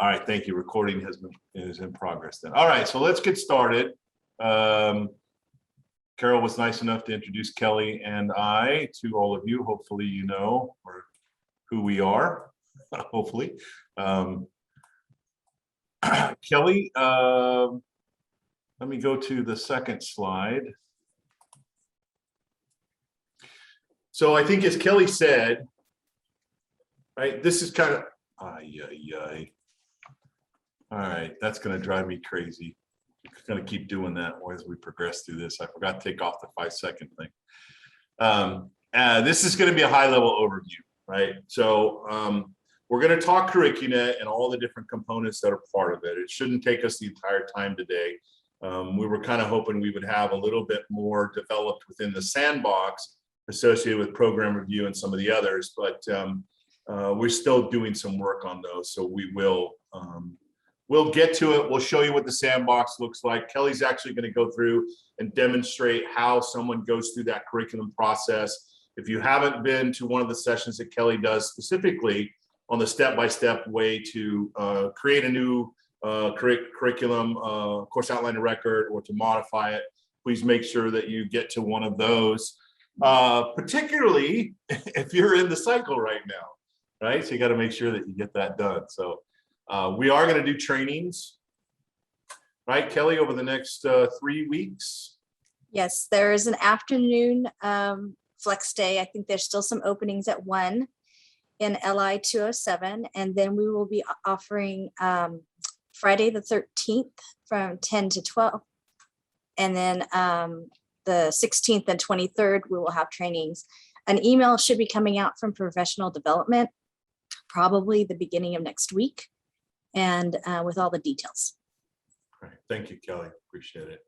All right, thank you. Recording is in progress then. All right, so let's get started. Carol was nice enough to introduce Kelly and I to all of you. Hopefully you know or who we are, hopefully. Kelly, let me go to the second slide. So I think as Kelly said, right, this is kind of, all right, that's going to drive me crazy. I'm going to keep doing that as we progress through this. I forgot to take off the 5-second thing. This is going to be a high-level overview, right? So we're going to talk currIQūnet and all the different components that are part of it. It shouldn't take us the entire time today. We were kind of hoping we would have a little bit more developed within the sandbox associated with program review and some of the others, but we're still doing some work on those. So we will we'll get to it. We'll show you what the sandbox looks like. Kelly's actually going to go through and demonstrate how someone goes through that curriculum process. If you haven't been to one of the sessions that Kelly does specifically on the step-by-step way to create a new curriculum, course outline and record, or to modify it, please make sure that you get to one of those, particularly if you're in the cycle right now, right? So you got to make sure that you get that done. So we are going to do trainings, right, Kelly, over the next 3 weeks? Yes, there is an afternoon flex day. I think there's still some openings at 1 in LI 207, and then we will be offering Friday the 13th from 10 to 12, and then the 16th and 23rd we will have trainings. An email should be coming out from professional development probably the beginning of next week, and with all the details. All right, thank you, Kelly. Appreciate it.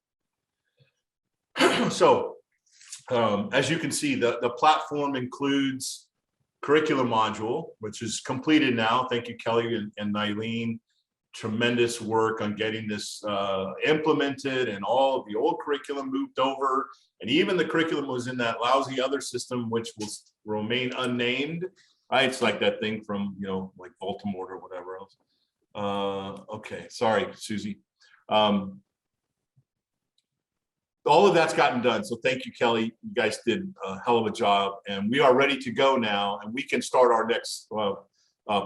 So as you can see, the platform includes curriculum module, which is completed now. Thank you, Kelly and Nylene. Tremendous work on getting this implemented, and all of the old curriculum moved over, and even the curriculum was in that lousy other system which will remain unnamed, right? It's like that thing from, you know, like Baltimore or whatever else. Okay, sorry, Susie. All of that's gotten done, so thank you, Kelly. You guys did a hell of a job, and we are ready to go now, and we can start our next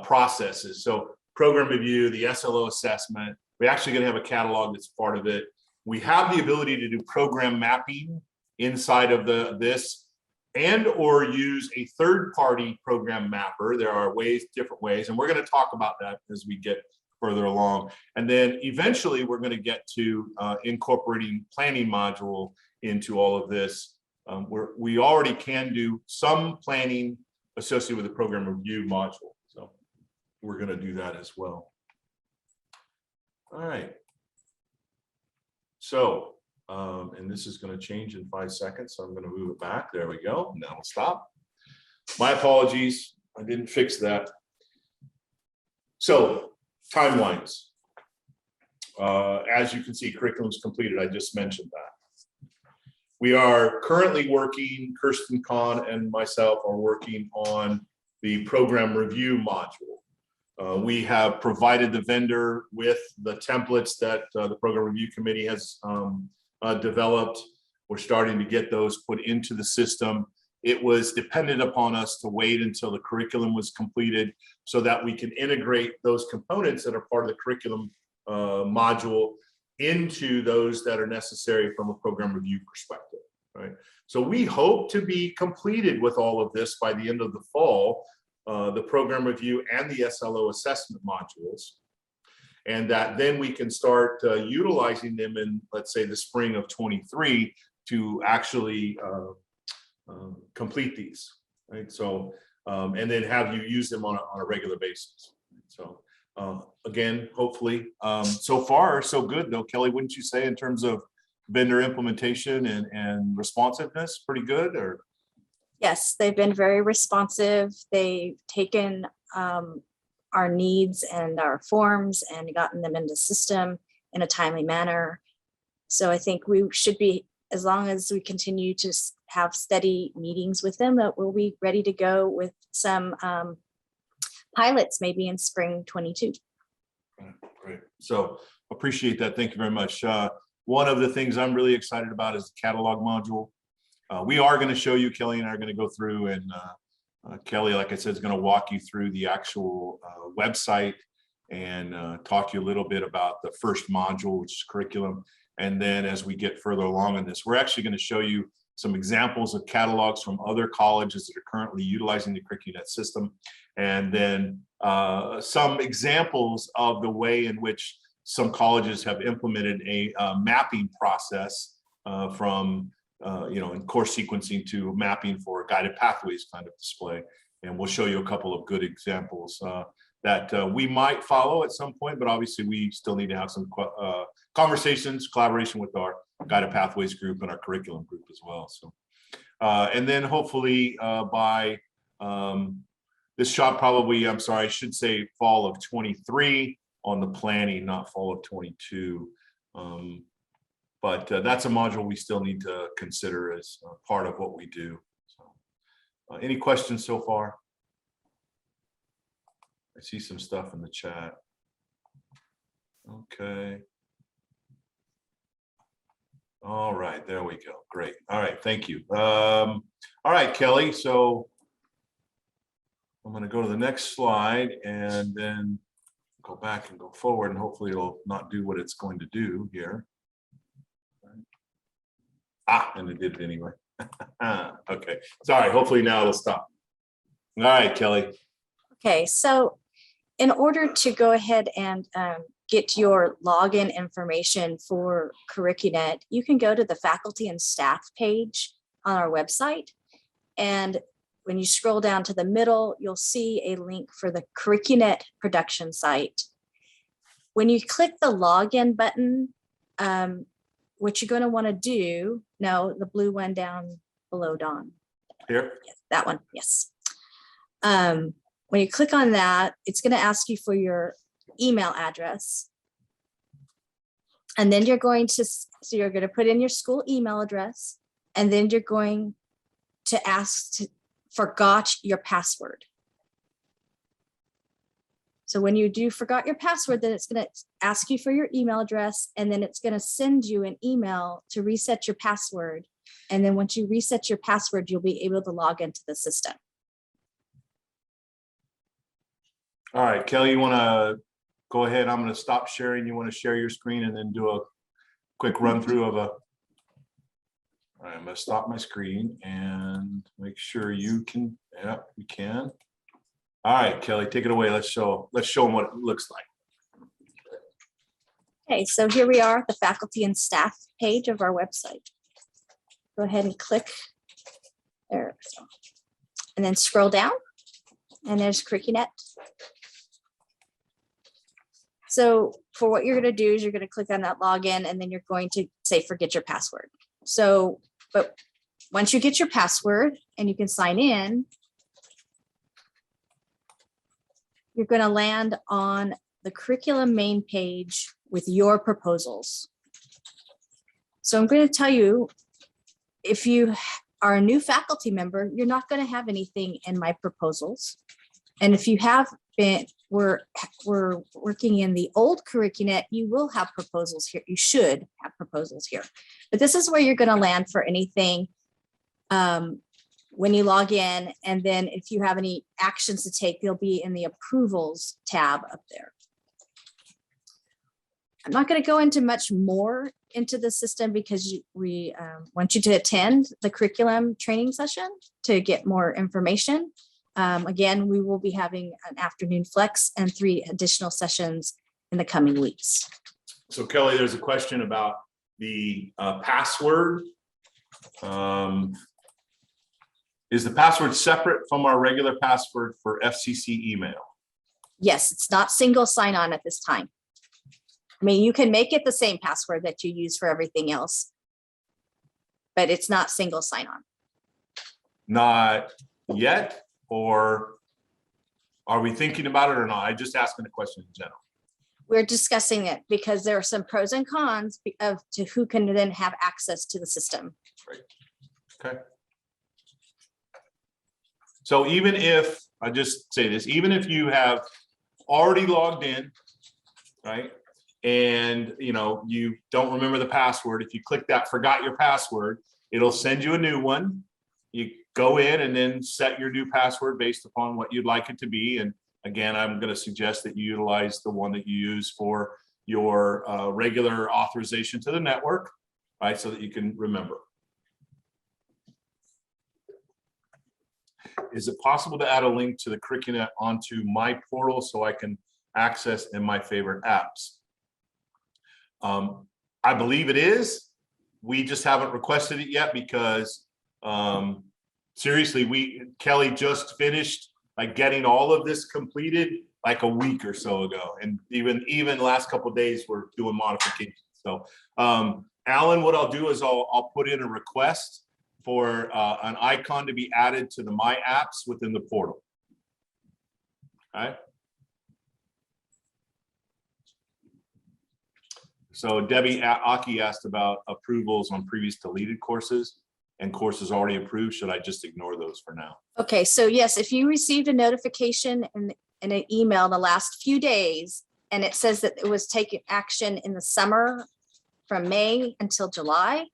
processes. So program review, the SLO assessment, we're actually going to have a catalog that's part of it. We have the ability to do program mapping inside of this, and or use a third-party program mapper. There are ways, different ways, and we're going to talk about that as we get further along. And then eventually we're going to get to incorporating planning module into all of this. We already can do some planning associated with the program review module. So we're going to do that as well. All right. So, and this is going to change in 5 seconds. So I'm going to move it back. There we go. Now we'll stop. My apologies. I didn't fix that. So timelines. As you can see, curriculum is completed. I just mentioned that. We are currently working, Kirsten Kahn and myself are working on the program review module. We have provided the vendor with the templates that the program review committee has developed. We're starting to get those put into the system. It was dependent upon us to wait until the curriculum was completed so that we can integrate those components that are part of the curriculum module into those that are necessary from a program review perspective, right? So we hope to be completed with all of this by the end of the fall, the program review and the SLO assessment modules, and that then we can start utilizing them in, let's say, the spring of 23 to actually complete these, right? So, and then have you use them on a regular basis. So again, hopefully, so far so good though, Kelly, wouldn't you say, in terms of vendor implementation and responsiveness? Pretty good? Or Yes, they've been very responsive. They've taken our needs and our forms and gotten them into the system in a timely manner. So I think we should be, as long as we continue to have steady meetings with them, that we'll be ready to go with some pilots maybe in spring 22. Right. So appreciate that. Thank you very much. One of the things I'm really excited about is the catalog module. We are going to show you, Kelly and I are going to go through, and Kelly, like I said, is going to walk you through the actual website and talk to you a little bit about the first module, which is curriculum. And then as we get further along in this, we're actually going to show you some examples of catalogs from other colleges that are currently utilizing the currIQūnet system. And then some examples of the way in which some colleges have implemented a mapping process from in course sequencing to mapping for a guided pathways kind of display. And we'll show you a couple of good examples that we might follow at some point, but obviously we still need to have some conversations, collaboration with our guided pathways group and our curriculum group as well. So, and then hopefully by this shot probably, I'm sorry, I should say fall of 23 on the planning, not fall of 22. But that's a module we still need to consider as part of what we do. So, any questions so far? I see some stuff in the chat. Okay. All right, there we go. Great. All right, thank you. All right, Kelly. So I'm going to go to the next slide and then go back and go forward, and hopefully it'll not do what it's going to do here. And it did it anyway. Okay, sorry. Hopefully now it'll stop. All right, Kelly. Okay, so in order to go ahead and get your login information for currIQūnet, you can go to the faculty and staff page on our website. And when you scroll down to the middle, you'll see a link for the currIQūnet production site. When you click the login button, what you're going to want to do, no, the blue one down below, Dawn. Here? Yes, that one, yes. When you click on that, it's going to ask you for your email address. And then you're going to, so you're going to put in your school email address, and then you're going to ask to forgot your password. So when you do forgot your password, then it's going to ask you for your email address, and then it's going to send you an email to reset your password. And then once you reset your password, you'll be able to log into the system. All right, Kelly, you want to go ahead? I'm going to stop sharing. You want to share your screen and then do a quick run through of a. All right, I'm going to stop my screen and make sure you can. Yeah, you can. All right, Kelly, take it away. Let's show them what it looks like. Okay, so here we are, the faculty and staff page of our website. Go ahead and click there. And then scroll down, and there's currIQūnet. So for what you're going to do is you're going to click on that login, and then you're going to say forget your password. So, but once you get your password and you can sign in, you're going to land on the curriculum main page with your proposals. So I'm going to tell you, if you are a new faculty member, you're not going to have anything in my proposals. And if you have been, we're working in the old currIQūnet, you will have proposals here. You should have proposals here. But this is where you're going to land for anything when you log in. And then if you have any actions to take, they'll be in the approvals tab up there. I'm not going to go into much more into the system because we want you to attend the curriculum training session to get more information. Again, we will be having an afternoon flex and 3 additional sessions in the coming weeks. So Kelly, there's a question about the password. Is the password separate from our regular password for FCC email? Yes, it's not single sign-on at this time. I mean, you can make it the same password that you use for everything else, but it's not single sign-on. Not yet, or are we thinking about it or not? I'm just asking a question in general. We're discussing it because there are some pros and cons of to who can then have access to the system. Right. Okay. So even if, I just say this, even if you have already logged in right? And you don't remember the password. If you click that forgot your password, it'll send you a new one. You go in and then set your new password based upon what you'd like it to be. And again, I'm going to suggest that you utilize the one that you use for your regular authorization to the network, right? So that you can remember. Is it possible to add a link to the currIQūnet onto my portal so I can access in my favorite apps? I believe it is. We just haven't requested it yet because seriously, Kelly just finished like getting all of this completed like a week or so ago, and even the last couple of days we're doing modifications. So Alan, what I'll do is I'll put in a request for an icon to be added to the My Apps within the portal. All right. So Debbie Aki asked about approvals on previous deleted courses and courses already approved. Should I just ignore those for now? Okay, so yes, if you received a notification in an email in the last few days, and it says that it was taking action in the summer from May until July,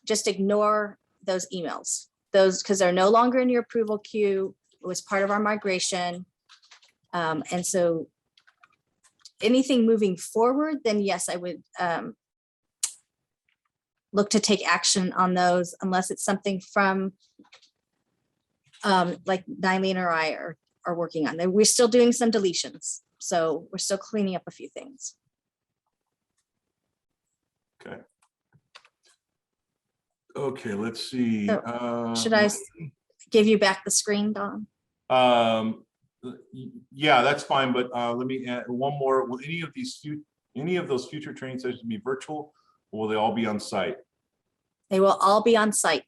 just ignore those emails. Those, because they're no longer in your approval queue. It was part of our migration. And so anything moving forward, then yes, I would look to take action on those unless it's something from like Nylene or I are working on. We're still doing some deletions. So we're still cleaning up a few things. Okay. Okay, let's see. So, should I give you back the screen, Don? Yeah, that's fine. But let me add one more. Will any of those future training sessions be virtual, or will they all be on site? They will all be on site.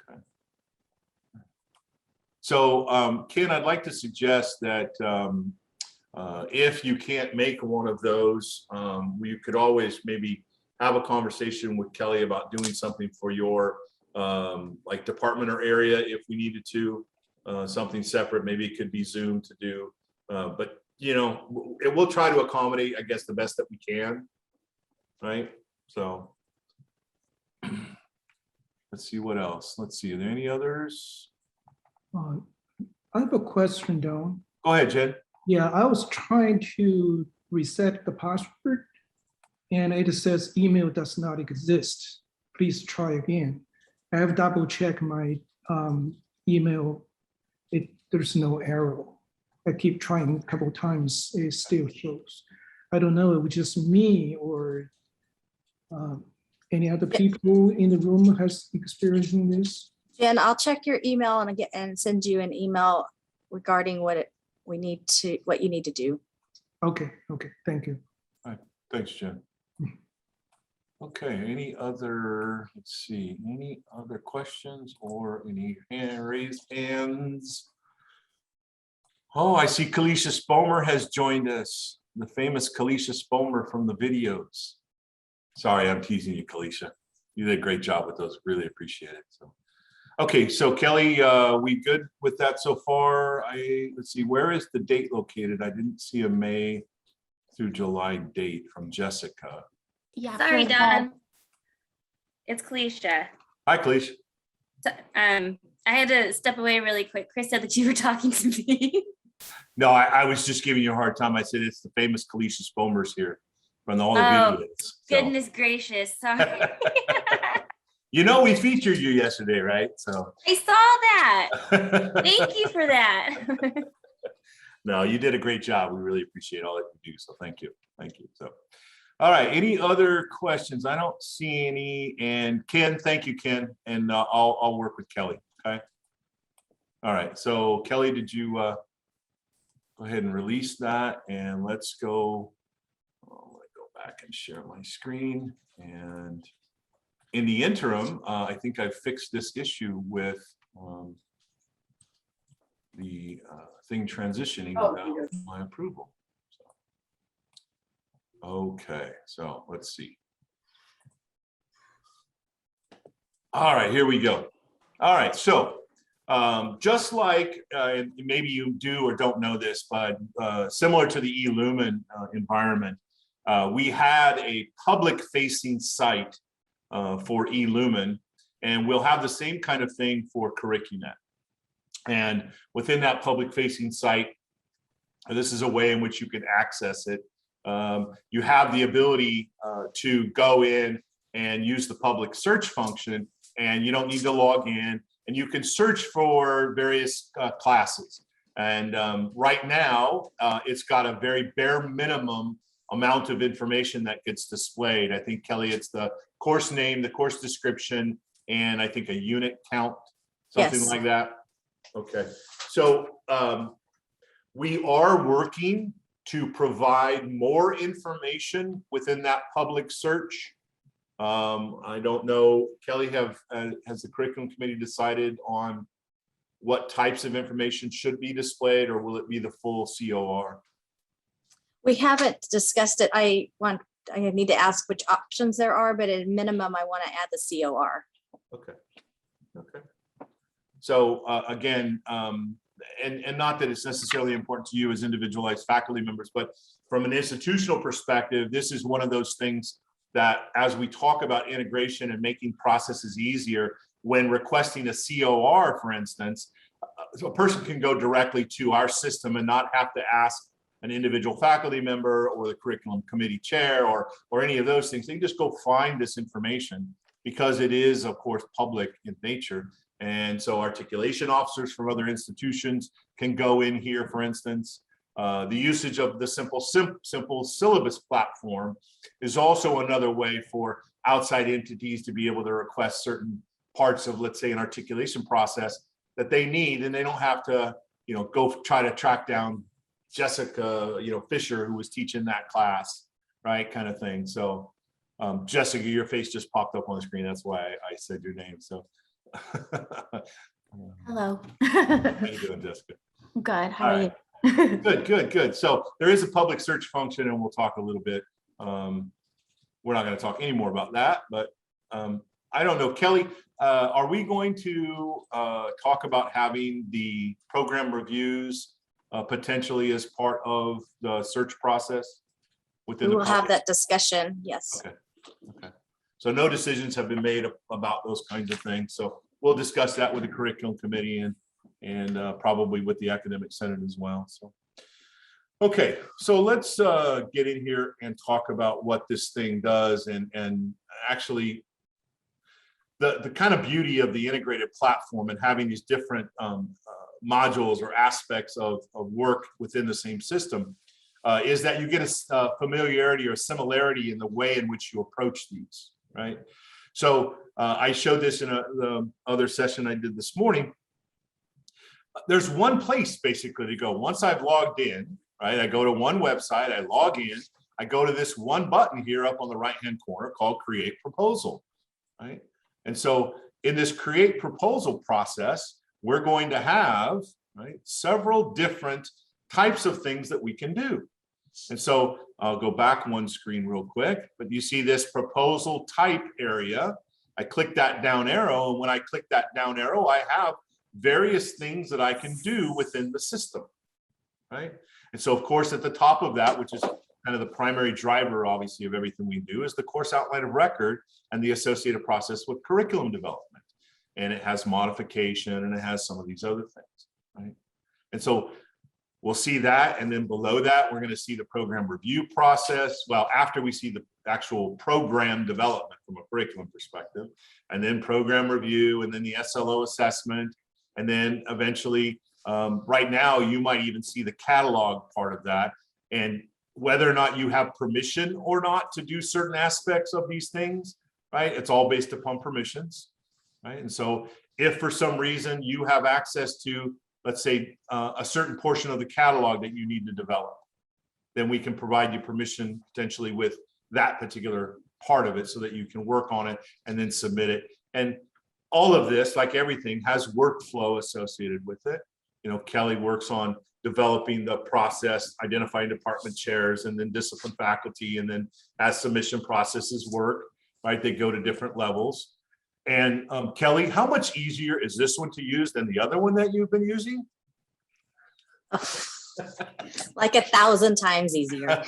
Okay. So Ken, I'd like to suggest that if you can't make one of those, you could always maybe have a conversation with Kelly about doing something for your like department or area if we needed to, something separate. Maybe it could be Zoom to do, but we'll try to accommodate, I guess, the best that we can, right? So let's see what else. Let's see, are there any others? I have a question, Don. Go ahead, Jen. Yeah, I was trying to reset the password and it says email does not exist. Please try again. I have double checked my email. There's no error. I keep trying a couple of times, it still shows. I don't know, it was just me or any other people in the room has experiencing this. Jen, I'll check your email and send you an email regarding what you need to do. Okay, thank you. All right, thanks, Jen. Okay, any other questions or any raised hands? Oh, I see Kalisha Spomer has joined us, the famous Kalisha Spomer from the videos. Sorry, I'm teasing you, Kalisha. You did a great job with those, really appreciate it. So, okay, so Kelly, we good with that so far? Let's see, where is the date located? I didn't see a May through July date from Jessica. Yeah. Sorry, Don. It's Kalisha. Hi, Kalisha. So, I had to step away really quick. Chris said that you were talking to me. No, I was just giving you a hard time. I said it's the famous Kalisha Spomers here from all the videos. So. Goodness gracious. Sorry. We featured you yesterday, right? So I saw that. Thank you for that. No, you did a great job. We really appreciate all that you do. So thank you. Thank you. So, all right. Any other questions? I don't see any. And Ken, thank you, Ken. And I'll work with Kelly. Okay. All right. So Kelly, did you go ahead and release that? And let's go. Let me go back and share my screen. And in the interim, I think I've fixed this issue with the thing transitioning without my approval. So, okay, so let's see. All right, here we go. All right, so Just like, maybe you do or don't know this, but similar to the eLumen environment, we had a public-facing site for eLumen, and we'll have the same kind of thing for currIQūnet. And within that public-facing site, this is a way in which you can access it. You have the ability to go in and use the public search function, and you don't need to log in, and you can search for various classes. And right now, it's got a very bare minimum amount of information that gets displayed. I think, Kelly, it's the course name, the course description, and I think a unit count, something Yes. like that. Okay, so we are working to provide more information within that public search. I don't know, Kelly, has the curriculum committee decided on what types of information should be displayed, or will it be the full COR? We haven't discussed it. I need to ask which options there are, but at minimum, I want to add the COR. Okay. Okay. So again, and not that it's necessarily important to you as individualized faculty members, but from an institutional perspective, this is one of those things that as we talk about integration and making processes easier, when requesting a COR, for instance, a person can go directly to our system and not have to ask an individual faculty member or the curriculum committee chair or any of those things. They can just go find this information because it is, of course, public in nature. And so articulation officers from other institutions can go in here, for instance. The usage of the simple syllabus platform is also another way for outside entities to be able to request certain parts of, let's say, an articulation process that they need, and they don't have to, go try to track down Jessica, Fisher, who was teaching that class, right, kind of thing. So, Jessica, your face just popped up on the screen. That's why I said your name. So, Hello. how you doing, Jessica? Good. How All are right. you? Good. So there is a public search function, and we'll talk a little bit. We're not going to talk any more about that, but I don't know, Kelly, are we going to talk about having the program reviews potentially as part of the search process within We the will have public? that discussion. Yes. Okay. So no decisions have been made about those kinds of things. So we'll discuss that with the curriculum committee and probably with the academic senate as well. So, okay, so let's get in here and talk about what this thing does, and actually the kind of beauty of the integrated platform and having these different modules or aspects of work within the same system is that you get a familiarity or similarity in the way in which you approach these, right? So I showed this in the other session I did this morning. There's one place basically to go. Once I've logged in, right, I go to one website, I log in, I go to this one button here up on the right-hand corner called Create Proposal, right? And so in this Create Proposal process, we're going to have, right, several different types of things that we can do. And so I'll go back one screen real quick, but you see this proposal type area. I click that down arrow, and when I click that down arrow, I have various things that I can do within the system, right? And so, of course, at the top of that, which is kind of the primary driver, obviously, of everything we do, is the course outline of record and the associated process with curriculum development. And it has modification, and it has some of these other things, right? And so we'll see that, and then below that, we're going to see the program review process. Well, after we see the actual program development from a curriculum perspective, and then program review, and then the SLO assessment, and then eventually, right now, you might even see the catalog part of that, and whether or not you have permission or not to do certain aspects of these things, right? It's all based upon permissions, right? And so if for some reason you have access to, let's say, a certain portion of the catalog that you need to develop, then we can provide you permission potentially with that particular part of it so that you can work on it and then submit it. And all of this, like everything, has workflow associated with it. Kelly works on developing the process, identifying department chairs, and then discipline faculty. And then as submission processes work, right, they go to different levels. And Kelly, how much easier is this one to use than the other one that you've been using? Like 1,000 times easier.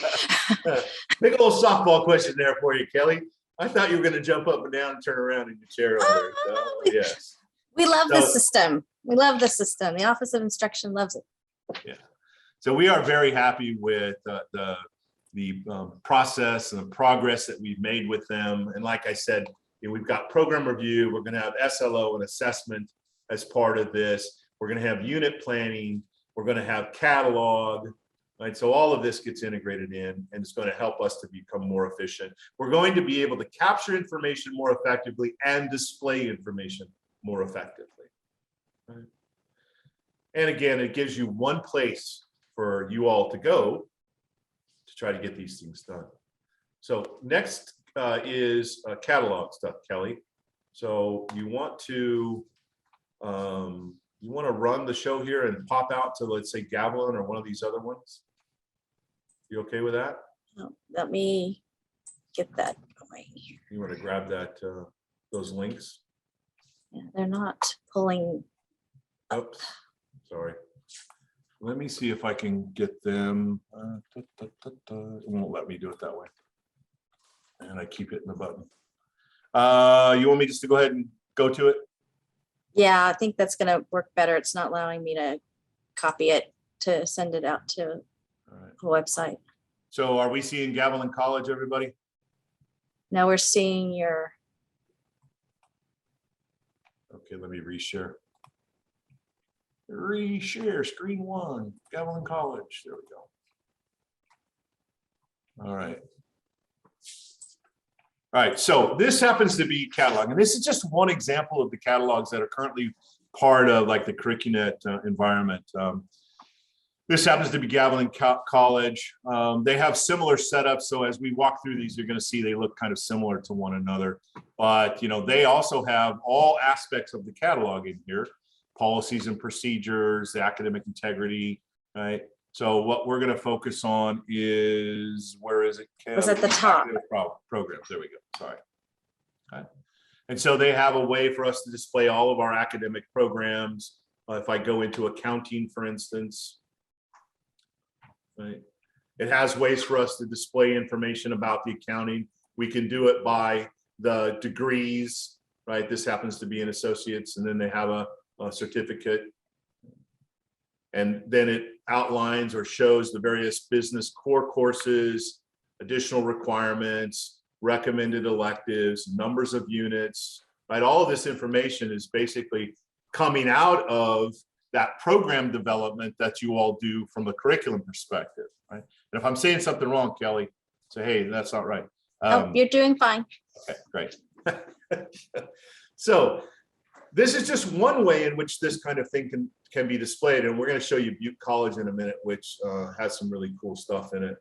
Big old softball question there for you, Kelly. I thought you were going to jump up and down and turn around in your chair over there. Oh, Yes. We love the So- system. We love the system. The Office of Instruction loves it. So we are very happy with the process and the progress that we've made with them. And like I said, we've got program review. We're going to have SLO and assessment as part of this. We're going to have unit planning. We're going to have catalog. Right? So all of this gets integrated in, and it's going to help us to become more efficient. We're going to be able to capture information more effectively and display information more effectively. Right? And again, it gives you one place for you all to go to try to get these things done. So next is catalog stuff, Kelly. So you want to run the show here and pop out to, let's say, Gavilan or one of these other ones. You okay with that? Oh, let me get that going. You want to grab that those links? Yeah, they're not pulling. Oops, sorry. Let me see if I can get them. It won't let me do it that way. And I keep hitting the button. You want me just to go ahead and go to it? Yeah, I think that's going to work better. It's not allowing me to copy it to send it out to All right. the website. So are we seeing Gavilan College, everybody? Now we're seeing your, Okay, let me reshare. Reshare screen one, Gavilan College. There we go. All right. All right, so this happens to be catalog, and this is just one example of the catalogs that are currently part of like the currIQūnet environment. This happens to be Gavilan College. They have similar setups, so as we walk through these, you're going to see they look kind of similar to one another. But they also have all aspects of the catalog in here: policies and procedures, the academic integrity, right? So what we're going to focus on is, where is it? was at the top. Programs. There we go. Sorry. Okay. And so they have a way for us to display all of our academic programs. If I go into accounting, for instance, right, it has ways for us to display information about the accounting. We can do it by the degrees, right? This happens to be an associate's, and then they have a certificate. And then it outlines or shows the various business core courses, additional requirements, recommended electives, numbers of units, right? All of this information is basically coming out of that program development that you all do from a curriculum perspective, right? And if I'm saying something wrong, Kelly, say, hey, that's not right. Oh, you're doing fine. Okay, great. So this is just one way in which this kind of thing can be displayed. And we're going to show you Butte College in a minute, which has some really cool stuff in it.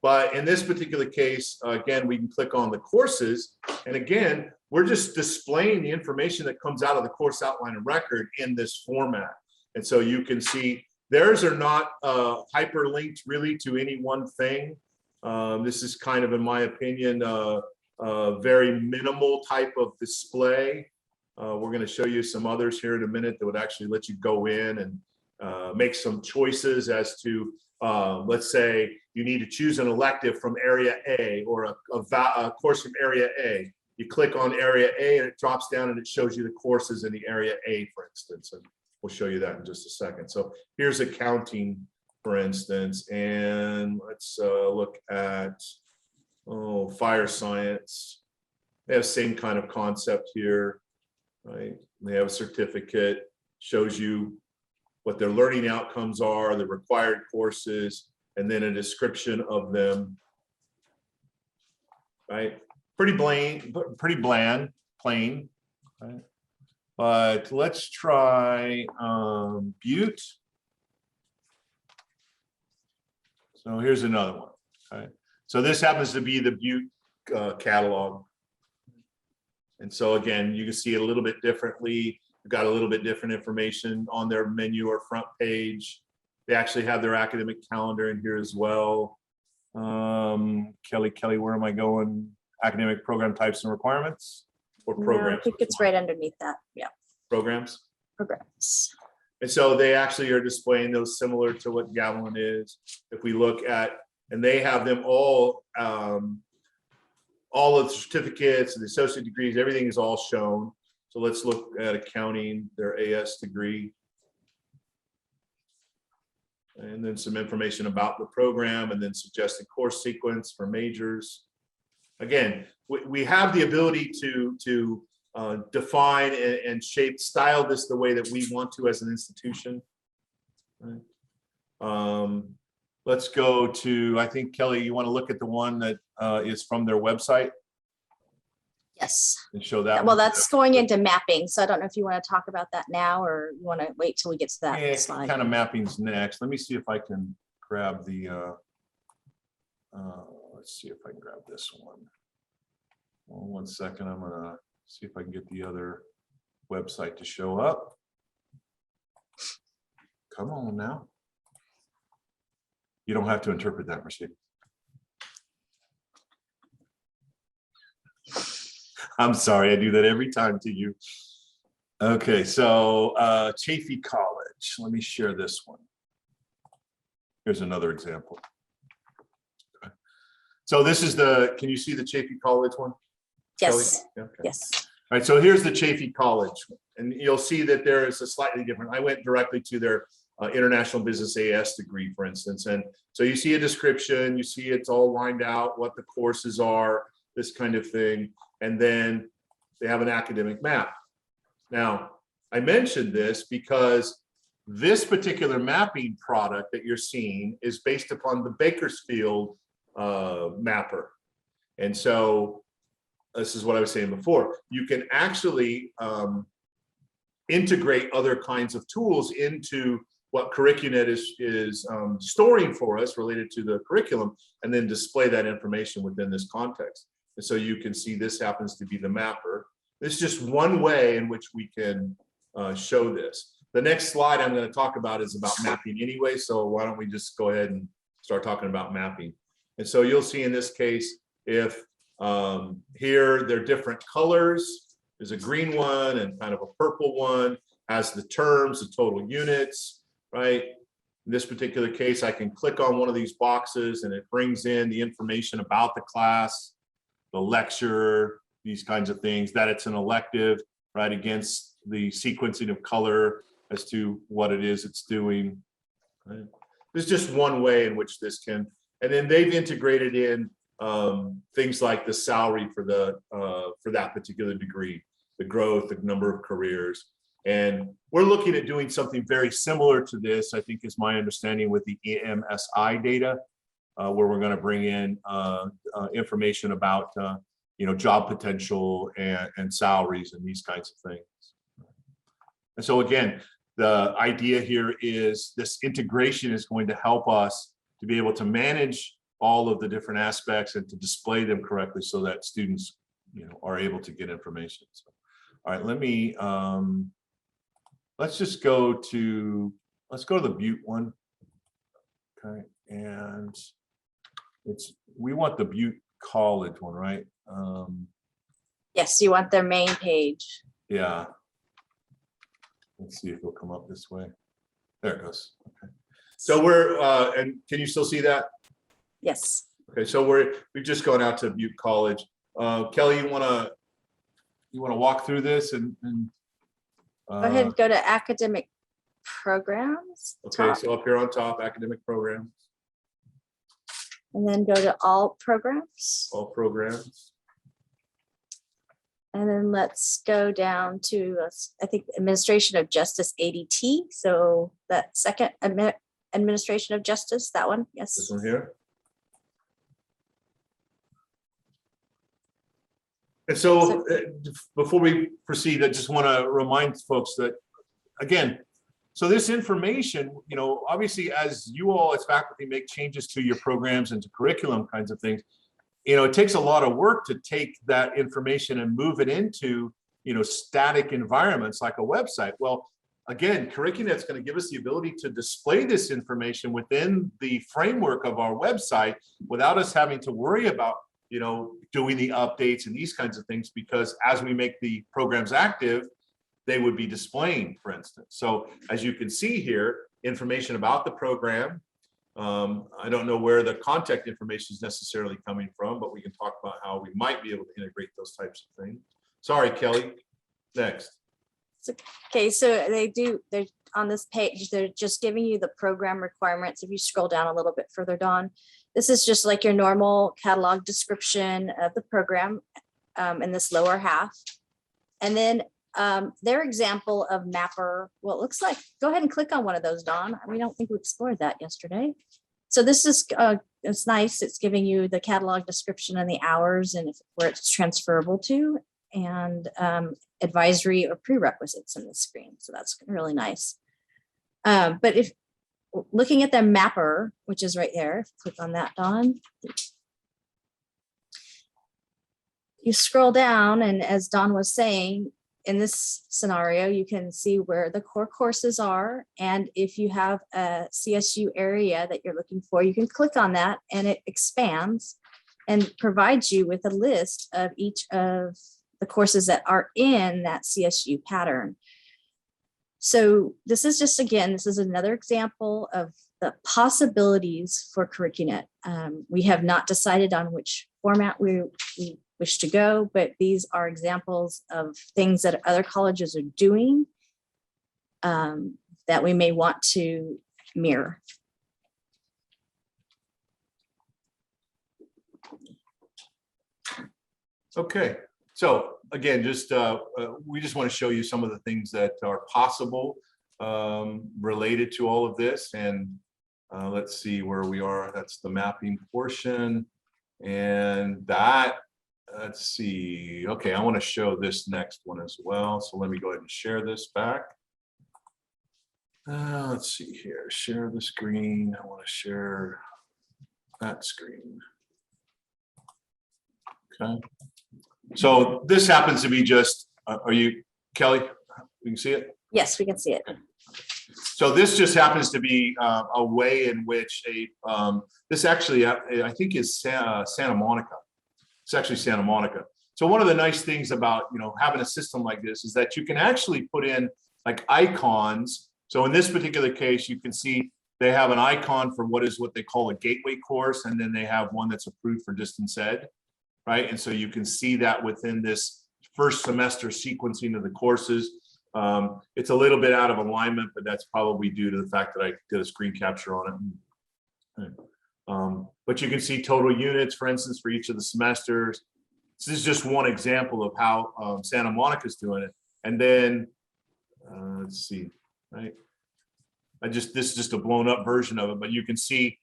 But in this particular case, again, we can click on the courses. And again, we're just displaying the information that comes out of the course outline and record in this format. And so you can see theirs are not hyperlinked really to any one thing. This is kind of, in my opinion, a very minimal type of display. We're going to show you some others here in a minute that would actually let you go in and make some choices as to, let's say you need to choose an elective from area A or a course from area A. You click on area A and it drops down and it shows you the courses in the area A, for instance. And we'll show you that in just a second. So here's accounting, for instance, and let's look at fire science. They have the same kind of concept here, right? They have a certificate, shows you what their learning outcomes are, the required courses, and then a description of them, right? Pretty bland, plain, right? But let's try Butte. So here's another one, right? So this happens to be the Butte catalog. And so again, you can see it a little bit differently. We've got a little bit different information on their menu or front page. They actually have their academic calendar in here as well. Kelly, where am I going? Academic program types and requirements. or No, I programs? think Which it's one? right underneath that. Yeah, Programs. programs. And so they actually are displaying those similar to what Gavilan is. If we look at, and they have them all of the certificates and the associate degrees, everything is all shown. So let's look at accounting, their AS degree. And then some information about the program, and then suggested course sequence for majors. Again, we have the ability to define and shape, style this the way that we want to as an institution. Right. Let's go to, I think, Kelly, you want to look at the one that is from their website Yes. and show that. Well, one? that's going into mapping. So I don't know if you want to talk about that now or you want to wait till we get to that Yeah, slide. kind of mapping's next. Let me see if I can grab the, let's see if I can grab this one. Well, 1 second, I'm gonna see if I can get the other website to show up. Come on now. You don't have to interpret that, Mercedes. I'm sorry, I do that every time to you. Okay, so Chaffey College. Let me share this one. Here's another example. Okay. So this is the, can you see the Chaffey College one? Yes. Kelly? Yeah, okay. Yes. All right, so here's the Chaffey College, and you'll see that there is a slightly different. I went directly to their International Business AS degree, for instance, and so you see a description, you see it's all lined out, what the courses are, this kind of thing, and then they have an academic map. Now, I mentioned this because this particular mapping product that you're seeing is based upon the Bakersfield mapper, and so this is what I was saying before. You can actually integrate other kinds of tools into what currIQūnet is storing for us related to the curriculum, and then display that information within this context. And so you can see this happens to be the mapper. This is just one way in which we can show this. The next slide I'm going to talk about is about mapping anyway, so why don't we just go ahead and start talking about mapping. And so you'll see in this case, if here they're different colors, there's a green one and kind of a purple one, has the terms, the total units, right? In this particular case, I can click on one of these boxes and it brings in the information about the class, the lecture, these kinds of things, that it's an elective, right, against the sequencing of color as to what it is it's doing. Right? There's just one way in which this can, and then they've integrated in things like the salary for that particular degree, the growth, the number of careers. And we're looking at doing something very similar to this, I think is my understanding, with the EMSI data, where we're going to bring in information about job potential and salaries and these kinds of things. And so again, the idea here is this integration is going to help us to be able to manage all of the different aspects and to display them correctly so that students are able to get information. So, all right, let me let's go to the Butte one. Okay, and we want the Butte College one, right? Yes, you want their main page. Yeah. Let's see if it'll come up this way. There it goes. Okay. So we're and can you still see that? Yes. Okay, so we've just gone out to Butte College. Kelly, you wanna walk through this and Go ahead and go to academic programs. okay, top, so up here on top, academic programs, and then go to all programs. all programs. And then let's go down to, I think, Administration of Justice ADT. So that second Administration of Justice, that one, yes. This one here. And so before we proceed, I just want to remind folks that, again, so this information, obviously as you all as faculty make changes to your programs and to curriculum kinds of things, it takes a lot of work to take that information and move it into, static environments like a website. Well, again, currIQūnet is going to give us the ability to display this information within the framework of our website without us having to worry about, doing the updates and these kinds of things, because as we make the programs active, they would be displaying, for instance. So as you can see here, information about the program. I don't know where the contact information is necessarily coming from, but we can talk about how we might be able to integrate those types of things. Sorry, Kelly. Next. Okay, so they're on this page, they're just giving you the program requirements. If you scroll down a little bit further, Dawn, this is just like your normal catalog description of the program in this lower half. And then their example of mapper, well, it looks like, go ahead and click on one of those, Dawn. We don't think we explored that yesterday. So this is, it's nice. It's giving you the catalog description and the hours and where it's transferable to, and advisory or prerequisites in the screen. So that's really nice. But if looking at the mapper, which is right there, click on that, Dawn. You scroll down, and as Dawn was saying, in this scenario, you can see where the core courses are. And if you have a CSU area that you're looking for, you can click on that and it expands and provides you with a list of each of the courses that are in that CSU pattern. So this is just, again, this is another example of the possibilities for currIQūnet. We have not decided on which format we wish to go, but these are examples of things that other colleges are doing that we may want to mirror. Okay, so again, just we just want to show you some of the things that are possible related to all of this. And let's see where we are. That's the mapping portion. And that, let's see. Okay, I want to show this next one as well. So let me go ahead and share this back. Let's see here. Share the screen. I want to share that screen. Okay. So this happens to be just, are you, Kelly? You can see it? Yes, we can see it. So this just happens to be a way in which this actually, I think is Santa Monica. It's actually Santa Monica. So one of the nice things about, having a system like this is that you can actually put in like icons. So in this particular case, you can see they have an icon for what they call a gateway course. And then they have one that's approved for distance ed, right? And so you can see that within this first semester sequencing of the courses. It's a little bit out of alignment, but that's probably due to the fact that I did a screen capture on it. But you can see total units, for instance, for each of the semesters. This is just one example of how Santa Monica is doing it. And then let's see, right? This is just a blown up version of it, but you can see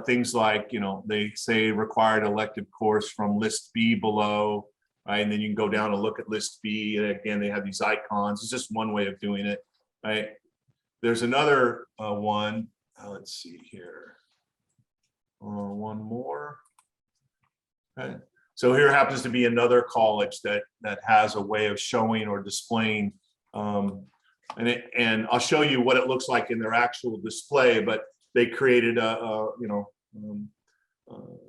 things like, they say required elective course from list B below, right? And then you can go down and look at list B. And again, they have these icons. It's just one way of doing it, right? There's another one. Let's see here. One more. Okay. So here happens to be another college that has a way of showing or displaying, and I'll show you what it looks like in their actual display. But they created a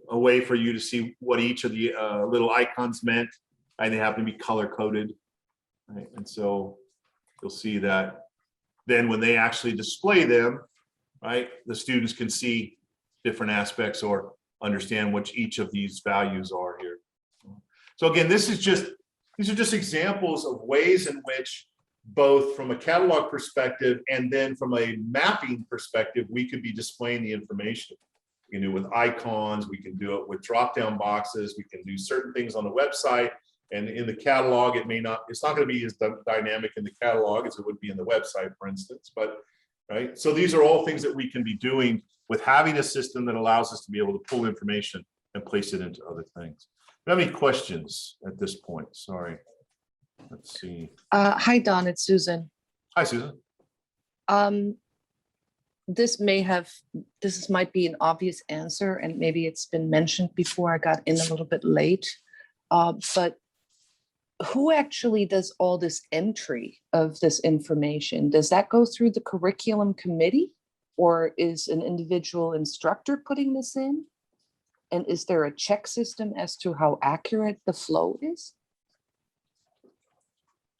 way for you to see what each of the little icons meant, and they happen to be color coded, right? And so you'll see that then when they actually display them, right, the students can see different aspects or understand what each of these values are here. So again, these are just examples of ways in which both from a catalog perspective and then from a mapping perspective, we could be displaying the information. We can do it with icons, we can do it with drop-down boxes, we can do certain things on the website, and in the catalog, it's not going to be as dynamic in the catalog as it would be in the website, for instance, but right. So these are all things that we can be doing with having a system that allows us to be able to pull information and place it into other things. Do you have any questions at this point? Sorry. Let's see. Hi, Don, it's Susan. Hi, Susan. This might be an obvious answer, and maybe it's been mentioned before. I got in a little bit late, but who actually does all this entry of this information? Does that go through the curriculum committee, or is an individual instructor putting this in? And is there a check system as to how accurate the flow is?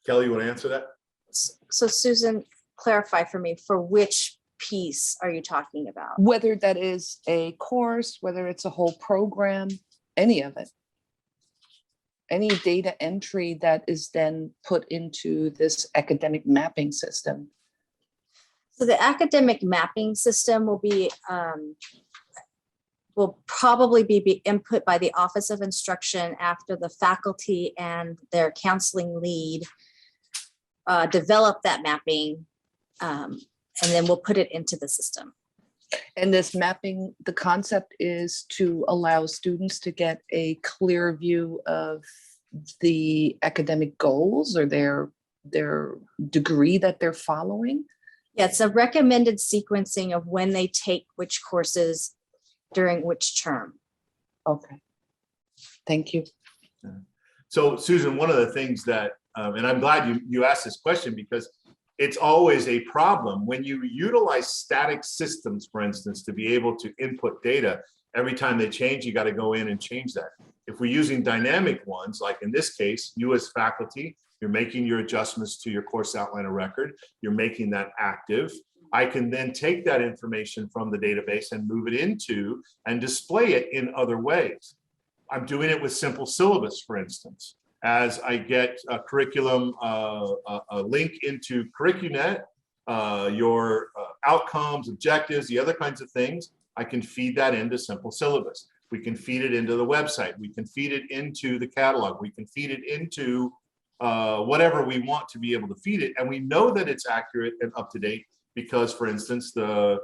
Kelly, you want to answer that? So Susan, clarify for me, for which piece are you talking about? Whether that is a course, whether it's a whole program, any of it. Any data entry that is then put into this academic mapping system. So the academic mapping system will probably be input by the Office of Instruction after the faculty and their counseling lead develop that mapping, and then we'll put it into the system. And this mapping, the concept is to allow students to get a clear view of the academic goals or their degree that they're following. Yeah, it's a recommended sequencing of when they take which courses during which term. Okay. Thank you. So Susan, one of the things that, and I'm glad you asked this question, because it's always a problem when you utilize static systems, for instance, to be able to input data. Every time they change, you got to go in and change that. If we're using dynamic ones, like in this case, you as faculty, you're making your adjustments to your course outline of record, you're making that active. I can then take that information from the database and move it into and display it in other ways. I'm doing it with simple syllabus, for instance. As I get a curriculum, a link into currIQūnet, your outcomes, objectives, the other kinds of things, I can feed that into simple syllabus. We can feed it into the website. We can feed it into the catalog. We can feed it into whatever we want to be able to feed it. And we know that it's accurate and up to date because, for instance, the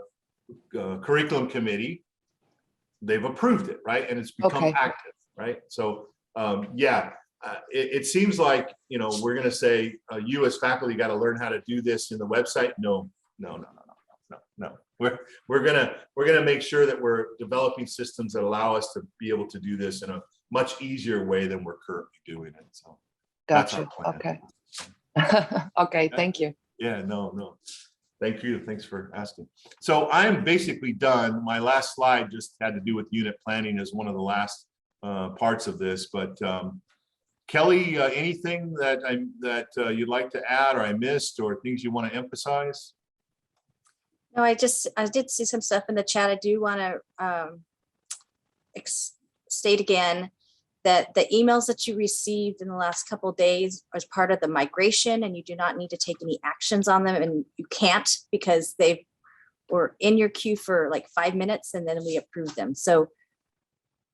curriculum committee, they've approved it, right? And it's become active, right? So yeah, it seems like, you know, we're going to say you as faculty got to learn how to do this in the website. No. We're gonna make sure that we're developing systems that allow us to be able to do this in a much easier way than we're currently doing it. So gotcha. Okay. Okay. Thank you. Yeah. No. Thank you. Thanks for asking. So I'm basically done. My last slide just had to do with unit planning as one of the last parts of this. But Kelly, anything that you'd like to add, or I missed, or things you want to emphasize? No, I did see some stuff in the chat. I do want to state again that the emails that you received in the last couple of days as part of the migration, and you do not need to take any actions on them, and you can't because they were in your queue for like 5 minutes and then we approved them. So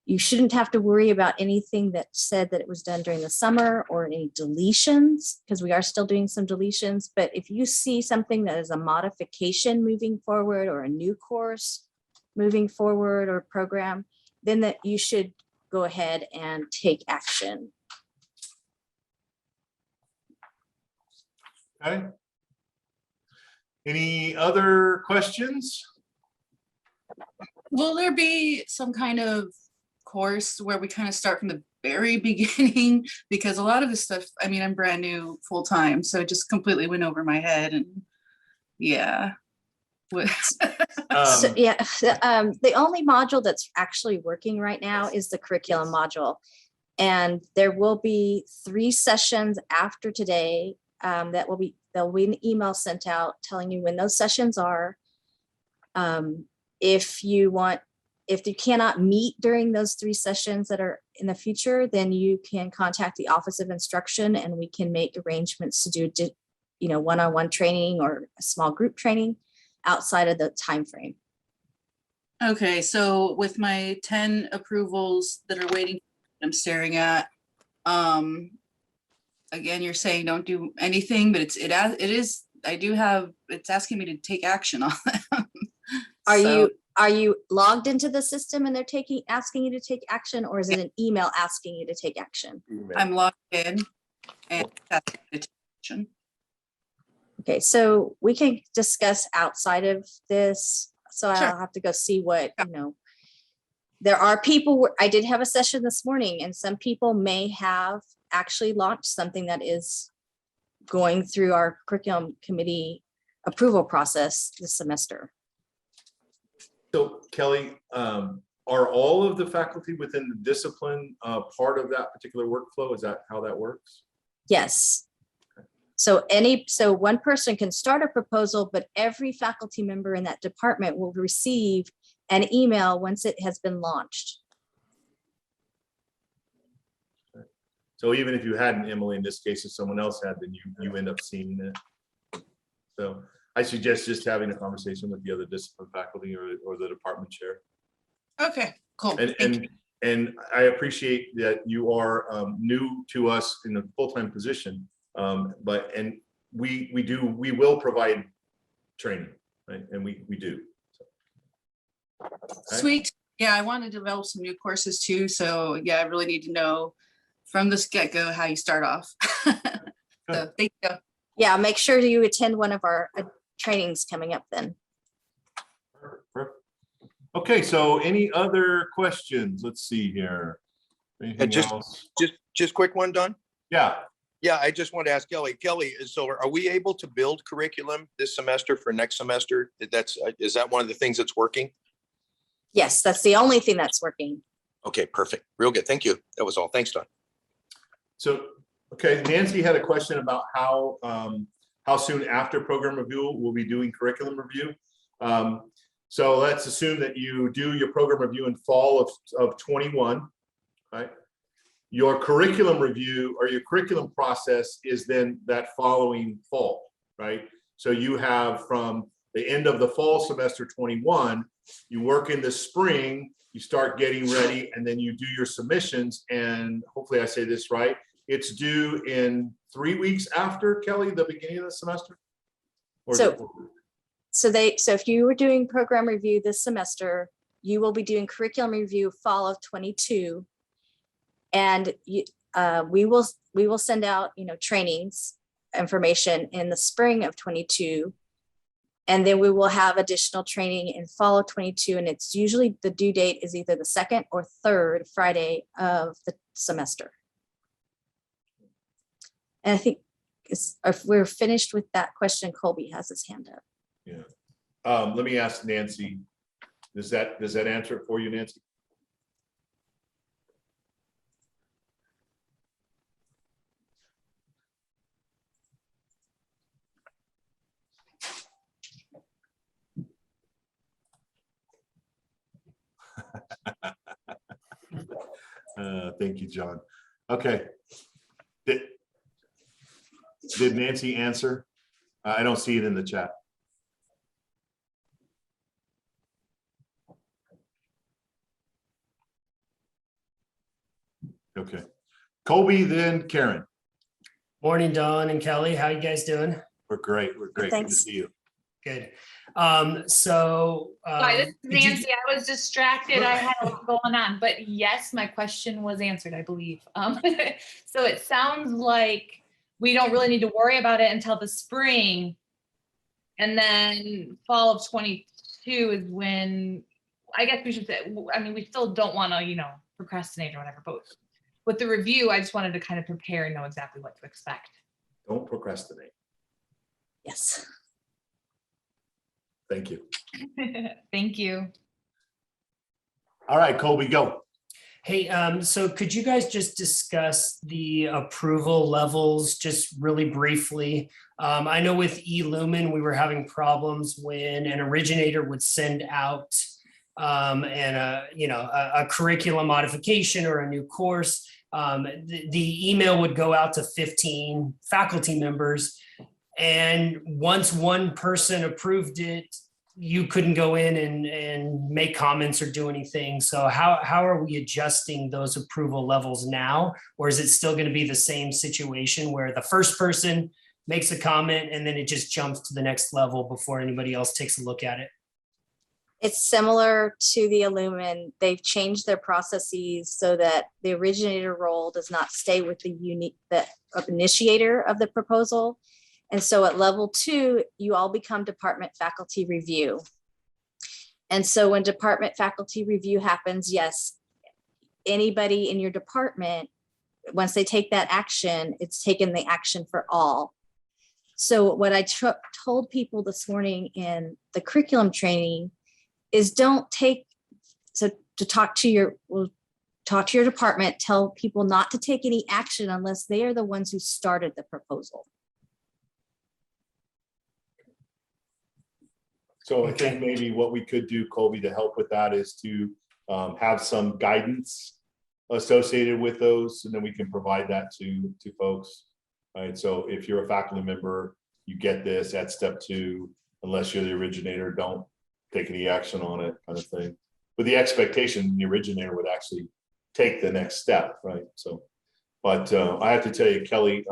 you shouldn't have to worry about anything that said that it was done during the summer or any deletions, because we are still doing some deletions. But if you see something that is a modification moving forward or a new course moving forward or program, then that you should go ahead and take action. Okay. Any other questions? Will there be some kind of course where we kind of start from the very beginning? Because a lot of this stuff, I mean, I'm brand new full time, so it just completely went over my head. And yeah. So, yeah, the only module that's actually working right now is the curriculum module. And there will be 3 sessions after today there'll be an email sent out telling you when those sessions are. If you cannot meet during those 3 sessions that are in the future, then you can contact the Office of Instruction and we can make arrangements to do, one-on-one training or a small group training outside of the time frame. Okay, so with my 10 approvals that are waiting, I'm staring at, again, you're saying don't do anything, but it's asking me to take action on them. Are you logged into the system and they're asking you to take action, or is it an email asking you to take action? I'm logged in and that's the action. Okay, so we can discuss outside of this. So Sure. I'll have to go see what, there are people, I did have a session this morning and some people may have actually launched something that is going through our curriculum committee approval process this semester. So Kelly, are all of the faculty within the discipline part of that particular workflow? Is that how that works? Yes. So one person can start a proposal, but every faculty member in that department will receive an email once it has been launched. So even if you hadn't, Emily, in this case, if someone else had, then you end up seeing it. So I suggest just having a conversation with the other discipline faculty or the department chair. Okay, cool. Thank you. And I appreciate that you are new to us in a full-time position, but we will provide training, right? And we do. So, okay. Sweet. Yeah, I want to develop some new courses too. So yeah, I really need to know from the get-go how you start off. So thank you. Yeah, make sure you attend one of our trainings coming up then. Perfect. Okay, so any other questions? Let's see here. Anything else? Just quick one, Don. Yeah. Yeah, I just want to ask Kelly. Kelly, so are we able to build curriculum this semester for next semester? Is that one of the things that's working? Yes, that's the only thing that's working. Okay, perfect. Real good. Thank you. That was all. Thanks, Don. So, okay, Nancy had a question about how soon after program review we'll be doing curriculum review. So let's assume that you do your program review in fall of 21, right? Your curriculum review or your curriculum process is then that following fall, right? So you have from the end of the fall semester 21, you work in the spring, you start getting ready, and then you do your submissions. And hopefully I say this right, it's due in 3 weeks after, Kelly, the beginning of the semester? Or So if you were doing program review this semester, you will be doing curriculum review fall of 22. And we will send out, trainings information in the spring of 22. And then we will have additional training in fall of 22. And it's usually the due date is either the second or third Friday of the semester. And I think if we're finished with that question, Colby has his hand up. Yeah. Let me ask Nancy. Does that answer it for you, Nancy? Thank you, John. Okay. Did Nancy answer? I don't see it in the chat. Okay. Colby, then Karen. Morning, Dawn and Kelly. How you guys doing? We're great. We're great. Good to Thanks. see you. Good. Sorry, this is did you- Nancy. I was distracted. I had a lot going on, but yes, my question was answered, I believe. So it sounds like we don't really need to worry about it until the spring. And then fall of 22 is when, I guess we should say, I mean, we still don't want to, procrastinate or whatever, but with the review, I just wanted to kind of prepare and know exactly what to expect. Don't procrastinate. Yes. Thank you. Thank you. All right, Colby, go. Hey, so could you guys just discuss the approval levels just really briefly? I know with eLumen, we were having problems when an originator would send out a curriculum modification or a new course. The email would go out to 15 faculty members. And once one person approved it, you couldn't go in and make comments or do anything. So how are we adjusting those approval levels now? Or is it still going to be the same situation where the first person makes a comment and then it just jumps to the next level before anybody else takes a look at it? It's similar to the eLumen. They've changed their processes so that the originator role does not stay with the initiator of the proposal. And so at level 2, you all become department faculty review. And so when department faculty review happens, yes, anybody in your department, once they take that action, it's taken the action for all. So what I told people this morning in the curriculum training is to talk to your department, tell people not to take any action unless they are the ones who started the proposal. So I think maybe what we could do, Colby, to help with that is to have some guidance associated with those, and then we can provide that to folks. Right. So if you're a faculty member, you get this at step 2, unless you're the originator, don't take any action on it, kind of thing. With the expectation the originator would actually take the next step, right? So, but I have to tell you, Kelly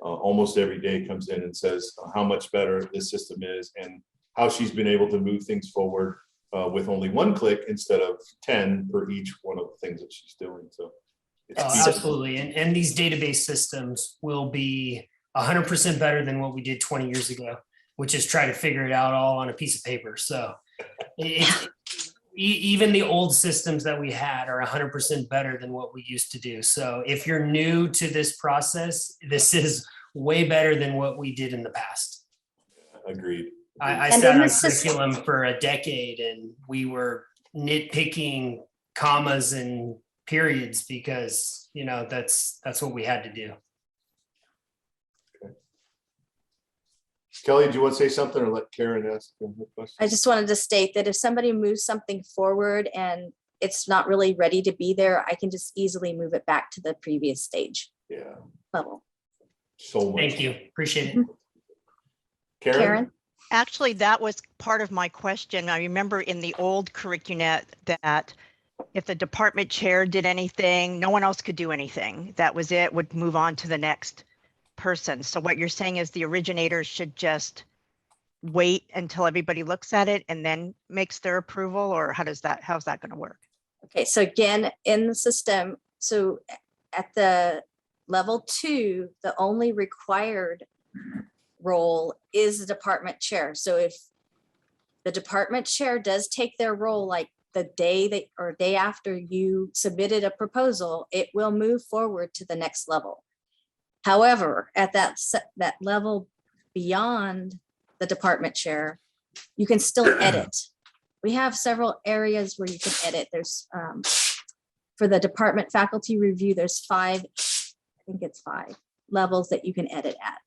almost every day comes in and says how much better this system is and how she's been able to move things forward with only 1 click instead of 10 for each one of the things that she's doing. So it's absolutely. And these database systems will be 100% better than what we did 20 years ago, which is try to figure it out all on a piece of paper. So even the old systems that we had are 100% better than what we used to do. So if you're new to this process, this is way better than what we did in the past. Agreed. I sat on curriculum for a decade and we were nitpicking commas and periods because, you know, that's what we had to do. Okay. Kelly, do you want to say something or let Karen ask her question? I just wanted to state that if somebody moves something forward and it's not really ready to be there, I can just easily move it back to the previous stage. Yeah. Level. So much. Thank you. Appreciate it. Karen? Actually, that was part of my question. I remember in the old currIQūnet that if the department chair did anything, no one else could do anything. That was it, would move on to the next person. So what you're saying is the originators should just wait until everybody looks at it and then makes their approval, or how's that going to work? Okay, so again, in the system, so at the level 2, the only required role is the department chair. So if the department chair does take their role like the day after you submitted a proposal, it will move forward to the next level. However, at that level beyond the department chair, you can still edit. We have several areas where you can edit. There's for the department faculty review, there's 5, I think it's 5 levels that you can edit at.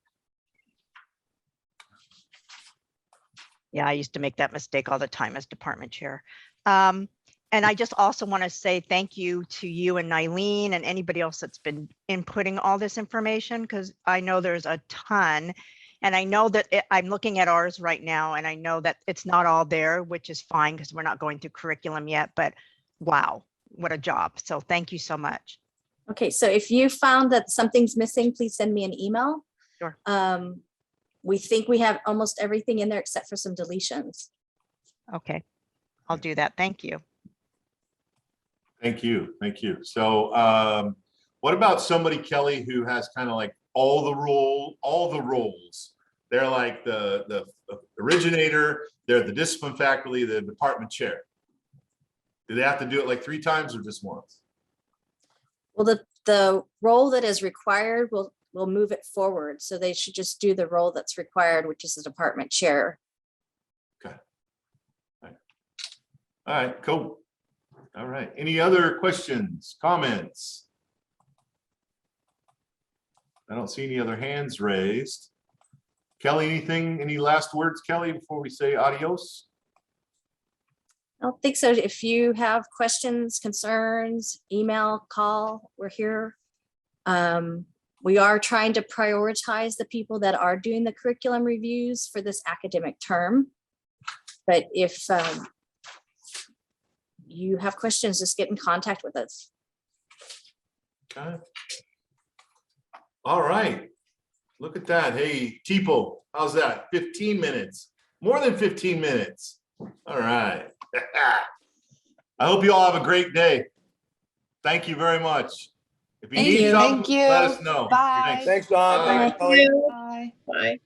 Yeah, I used to make that mistake all the time as department chair. And I just also want to say thank you to you and Nylene and anybody else that's been inputting all this information, because I know there's a ton. And I know that I'm looking at ours right now, and I know that it's not all there, which is fine because we're not going through curriculum yet, but wow, what a job. So thank you so much. Okay, so if you found that something's missing, please send me an email. Sure. We think we have almost everything in there except for some deletions. Okay, I'll do that. Thank you. Thank you. Thank you. So what about somebody, Kelly, who has kind of like all the roles? They're like the originator, they're the discipline faculty, the department chair. Do they have to do it like 3 times or just once? Well, the role that is required will move it forward. So they should just do the role that's required, which is the department chair. Okay. All right, cool. All right. Any other questions, comments? I don't see any other hands raised. Kelly, any last words, Kelly, before we say adios? I don't think so. If you have questions, concerns, email, call, we're here. We are trying to prioritize the people that are doing the curriculum reviews for this academic term. But if you have questions, just get in contact with us. Okay. All right. Look at that. Hey, Tipo, how's that? 15 minutes. More than 15 minutes. All right. I hope you all have a great day. Thank you very much. If you need something, let us know. Bye. Thanks, Don. Bye. Thanks, Kelly. Bye. Bye.